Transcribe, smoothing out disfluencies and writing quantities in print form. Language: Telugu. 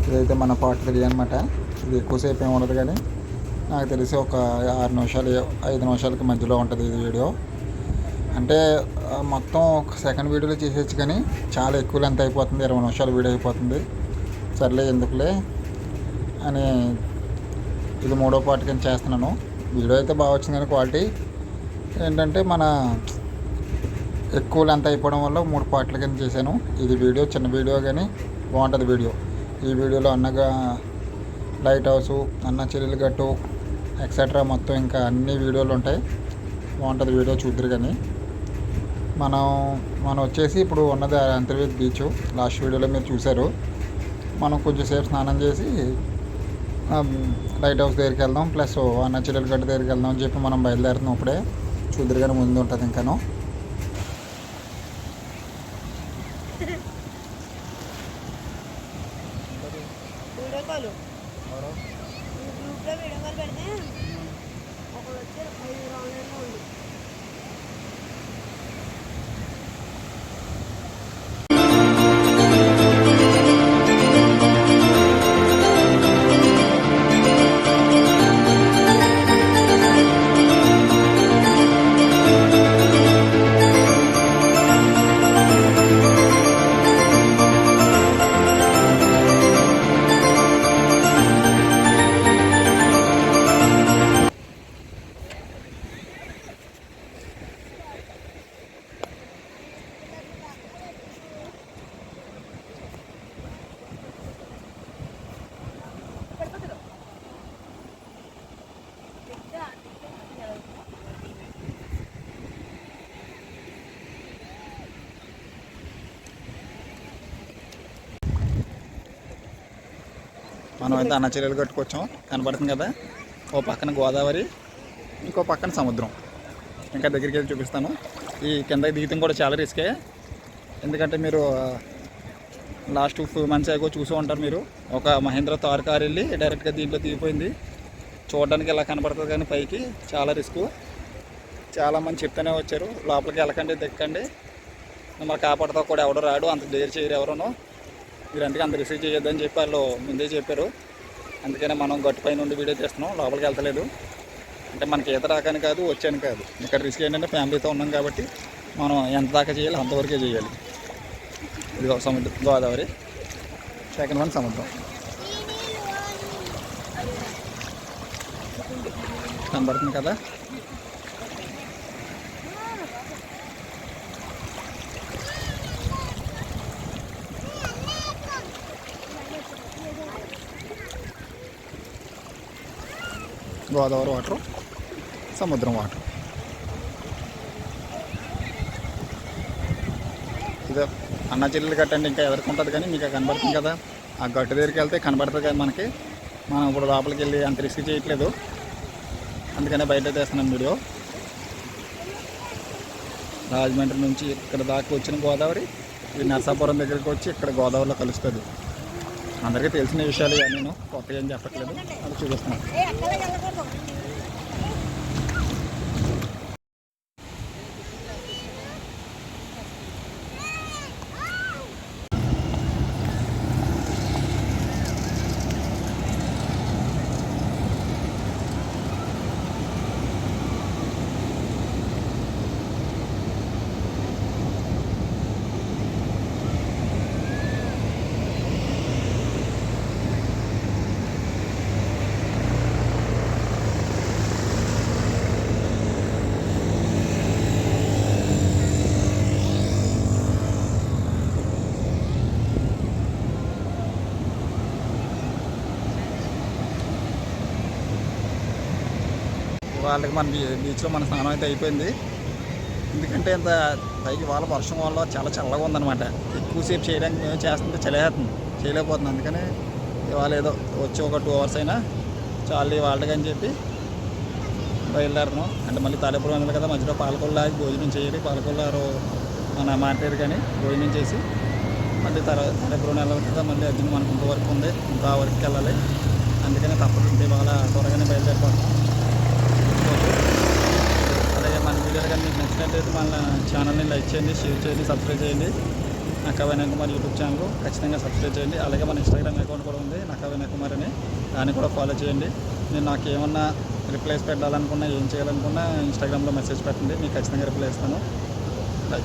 ఇదైతే మన పార్ట్ 3 అనమాట. ఇది ఎక్కువసేపు ఏమి ఉండదు కానీ నాకు తెలిసి ఒక 6 నిమిషాలు 5 నిమిషాలకి మధ్యలో ఉంటుంది ఇది వీడియో. అంటే మొత్తం ఒక సెకండ్ వీడియోలో చేసేయచ్చు కానీ చాలా ఎక్కువ లెంత్ అయిపోతుంది, 20 నిమిషాలు వీడియో అయిపోతుంది. సర్లే ఎందుకులే అని ఇది 3వ పార్ట్ కింద చేస్తున్నాను. వీడియో అయితే బాగా వచ్చింది కానీ క్వాలిటీ ఏంటంటే మన ఎక్కువ లెంత్ అయిపోవడం వల్ల 3 పార్ట్ల కింద చేశాను. ఇది వీడియో చిన్న వీడియో కానీ బాగుంటుంది వీడియో. ఈ వీడియోలో అన్నగా లైట్ హౌస్, అన్న చెల్లెలు గట్టు ఎక్సెట్రా మొత్తం ఇంకా అన్ని వీడియోలు ఉంటాయి. బాగుంటుంది వీడియో చూద్దరు. కానీ మనం వచ్చేసి ఇప్పుడు ఉన్నది అంతర్వేది బీచ్. లాస్ట్ వీడియోలో మీరు చూశారు. మనం కొంచెం సేపు స్నానం చేసి లైట్ హౌస్ దగ్గరికి వెళ్దాం, ప్లస్ అన్న చెల్లెలు గట్టు దగ్గరికి వెళ్దాం అని చెప్పి మనం బయలుదేరుతున్నాం. ఇప్పుడే చూద్దరు కానీ ముందు ఉంటుంది ఇంకాను. మనం అయితే అన్న చెల్లెలు కట్టుకొచ్చాం, కనబడుతుంది కదా. ఓ పక్కన గోదావరి, ఇంకో పక్కన సముద్రం. ఇంకా దగ్గరికి వెళ్ళి చూపిస్తాను. ఈ కిందకి దిగటం కూడా చాలా రిస్కే, ఎందుకంటే మీరు లాస్ట్ 2 months అగో చూసి ఉంటారు. మీరు ఒక మహేంద్ర తార్ కార్ వెళ్ళి డైరెక్ట్గా దీంట్లో దిగిపోయింది. చూడడానికి ఇలా కనబడుతుంది కానీ పైకి చాలా రిస్క్. చాలామంది చెప్తూనే వచ్చారు లోపలికి వెళ్ళకండి, దిక్కండి, మరి కాపాడుతా కూడా ఎవడో రాడు, అంత డేర్ చేయరు ఎవరునో, మీరు అందుకే అంత రిసీవ్ చేయొద్దని చెప్పి వాళ్ళు ముందే చెప్పారు. అందుకనే మనం గట్టుపై నుండి వీడియో చేస్తున్నాం, లోపలికి వెళ్తలేదు. అంటే మనకి ఈత రాకని కాదు, వచ్చాను కాదు. ఇక్కడ రిస్క్ ఏంటంటే ఫ్యామిలీతో ఉన్నాం కాబట్టి మనం ఎంత దాకా చేయాలి అంతవరకే చేయాలి. ఇది ఒక సముద్రం గోదావరి, సెకండ్ వన్ సముద్రం. కనబడుతుంది కదా. గోదావరి వాటర్, సముద్రం వాటర్. ఇదే అన్న చెల్లెలు గట్టు అంటే ఇంకా ఎదుర్కొంటుంది కానీ మీకు కనబడుతుంది కదా. ఆ గట్టు దగ్గరికి వెళ్తే కనబడుతుంది కదా మనకి. మనం ఇప్పుడు లోపలికి వెళ్ళి అంత రిస్క్ చేయట్లేదు, అందుకనే బయట తీస్తున్నాను వీడియో. రాజమండ్రి నుంచి ఇక్కడ దాకా వచ్చిన గోదావరి ఇది నరసాపురం దగ్గరికి వచ్చి ఇక్కడ గోదావరిలో కలుస్తుంది. అందరికీ తెలిసిన విషయాలు ఇవన్నీ, నేను కొత్తగా ఏం చెప్పట్లేదు, అది చూపిస్తున్నాను. వాళ్ళకి మన బీచ్లో మన స్నానం అయితే అయిపోయింది. ఎందుకంటే ఇంత పైకి వాళ్ళ వర్షం వల్ల చాలా చల్లగా ఉందన్నమాట. ఎక్కువసేపు చేయడానికి మేము చేస్తుంటే చలేస్తుంది, చేయలేకపోతుంది. అందుకని ఇవాళ ఏదో వచ్చి ఒక 2 hours అయినా చాలు వాళ్ళకి అని చెప్పి బయలుదేరను. అంటే మళ్ళీ తాడేపురం వెళ్ళాలి కదా, మధ్యలో పాలకొల్లు ఆగి భోజనం చేయాలి. పాలకొల్లారు మన మాట్లాడారు కానీ భోజనం చేసి మళ్ళీ తాడేపురం వెళ్ళాలి కదా. మళ్ళీ అర్జున్ మనకు ఇంకో వర్క్ ఉంది, ఇంకా వర్క్కి వెళ్ళాలి. అందుకని తప్పదు ఇవాళ త్వరగానే బయలుదేరిపోతాం. అలాగే మన వీడియోలు కానీ మీకు నచ్చినట్లయితే మన ఛానల్ని లైక్ చేయండి, షేర్ చేయండి, సబ్స్క్రైబ్ చేయండి. నక్కా వినయ్ కుమార్ యూట్యూబ్ ఛానల్ ఖచ్చితంగా సబ్స్క్రైబ్ చేయండి. అలాగే మన ఇన్స్టాగ్రామ్ అకౌంట్ కూడా ఉంది నక్కా వినయ్ కుమార్ అని, దాన్ని కూడా ఫాలో చేయండి. నేను నాకు ఏమన్నా రిప్లైస్ పెట్టాలనుకున్నా, ఏం చేయాలనుకున్నా ఇన్స్టాగ్రామ్లో మెసేజ్ పెట్టండి, మీకు ఖచ్చితంగా రిప్లై ఇస్తాను. బై.